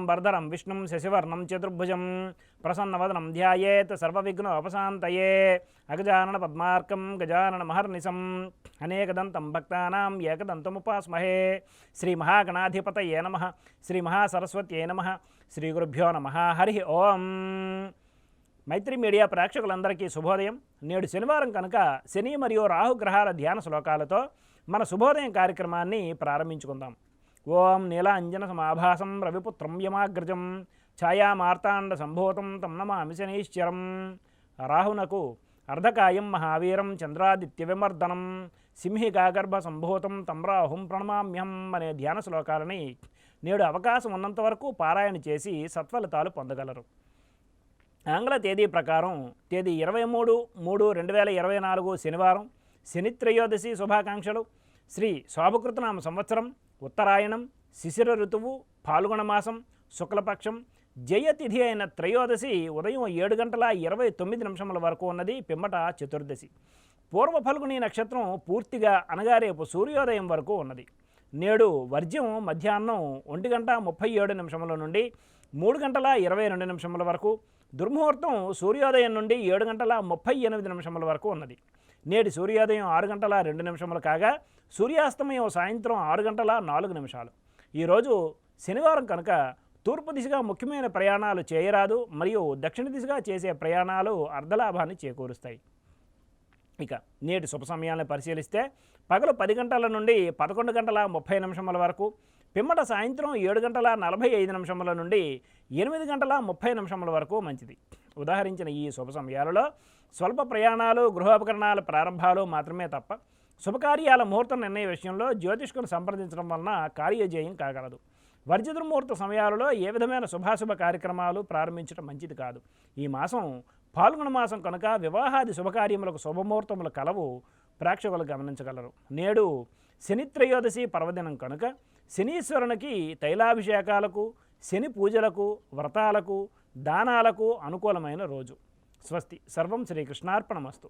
వరదరం విష్ణుం శశివర్ణం చతుర్భుజం ప్రసన్నవదనం ధ్యాయేత్ సర్వవిఘ్నోపశాంతయే అగజానన పద్మార్కం గజానన మహర్నిశం అనేకదంతం భక్తానాం ఏకదంతముపాస్మహే శ్రీ మహాగణాధిపతయే నమః శ్రీ మహాసరస్వత్యై నమః శ్రీ గురుభ్యో నమః హరి ఓం. మైత్రి మీడియా ప్రేక్షకులందరికీ శుభోదయం. నేడు శనివారం కనుక శని మరియు రాహుగ్రహాల ధ్యాన శ్లోకాలతో మన శుభోదయం కార్యక్రమాన్ని ప్రారంభించుకుందాం. ఓం నీలాంజన సమాభాసం రవిపుత్రం యమాగ్రజం ఛాయామార్తాండ సంభూతం తం నమామి శనీశ్వరం. రాహునకు అర్ధకాయం మహావీరం చంద్రాదిత్య విమర్దనం సింహికాగర్భ సంభూతం తం రాహుం ప్రణమామ్యం అనే ధ్యాన శ్లోకాలని నేడు అవకాశం ఉన్నంత వరకు పారాయణ చేసి సత్ఫలితాలు పొందగలరు. ఆంగ్ల తేదీ ప్రకారం తేదీ 23/3/2024 శనివారం, శని త్రయోదశి శుభాకాంక్షలు. శ్రీ శోభకృతనామ సంవత్సరం, ఉత్తరాయణం, శిశిర ఋతువు, పాల్గొన మాసం, శుక్లపక్షం, జయతిథి అయిన త్రయోదశి ఉదయం 7:29 వరకు ఉన్నది. పిమ్మట చతుర్దశి. పూర్వ ఫల్గుని నక్షత్రం పూర్తిగా అనగా రేపు సూర్యోదయం వరకు ఉన్నది. నేడు వర్జ్యం మధ్యాహ్నం 1:37 నుండి 3:22 వరకు, దుర్ముహూర్తం సూర్యోదయం నుండి 7:38 వరకు ఉన్నది. నేటి సూర్యోదయం 6:02 కాగా సూర్యాస్తమయం సాయంత్రం 6:04. ఈరోజు శనివారం కనుక తూర్పు దిశగా ముఖ్యమైన ప్రయాణాలు చేయరాదు మరియు దక్షిణ దిశగా చేసే ప్రయాణాలు అర్ధలాభాన్ని చేకూరుస్తాయి. ఇక నేటి శుభ సమయాన్ని పరిశీలిస్తే పగలు 10 గంటల నుండి 11:30 వరకు, పిమ్మట సాయంత్రం 7:45 నుండి 8:30 వరకు మంచిది. ఉదాహరించిన ఈ శుభ సమయాలలో స్వల్ప ప్రయాణాలు, గృహోపకరణాల ప్రారంభాలు మాత్రమే తప్ప శుభకార్యాల ముహూర్త నిర్ణయ విషయంలో జ్యోతిష్కుని సంప్రదించడం వలన కార్యజయం కాగలదు. వర్జదుర్ముహూర్త సమయాలలో ఏ విధమైన శుభాశుభ కార్యక్రమాలు ప్రారంభించడం మంచిది కాదు. ఈ మాసం పాల్గొన మాసం కనుక వివాహాది శుభకార్యములకు శుభముహూర్తములు కలవు. ప్రేక్షకులు గమనించగలరు. నేడు శని త్రయోదశి పర్వదినం కనుక శనీశ్వరునికి తైలాభిషేకాలకు, శని పూజలకు, వ్రతాలకు, దానాలకు అనుకూలమైన రోజు. స్వస్తి. సర్వం శ్రీకృష్ణార్పణమస్తు.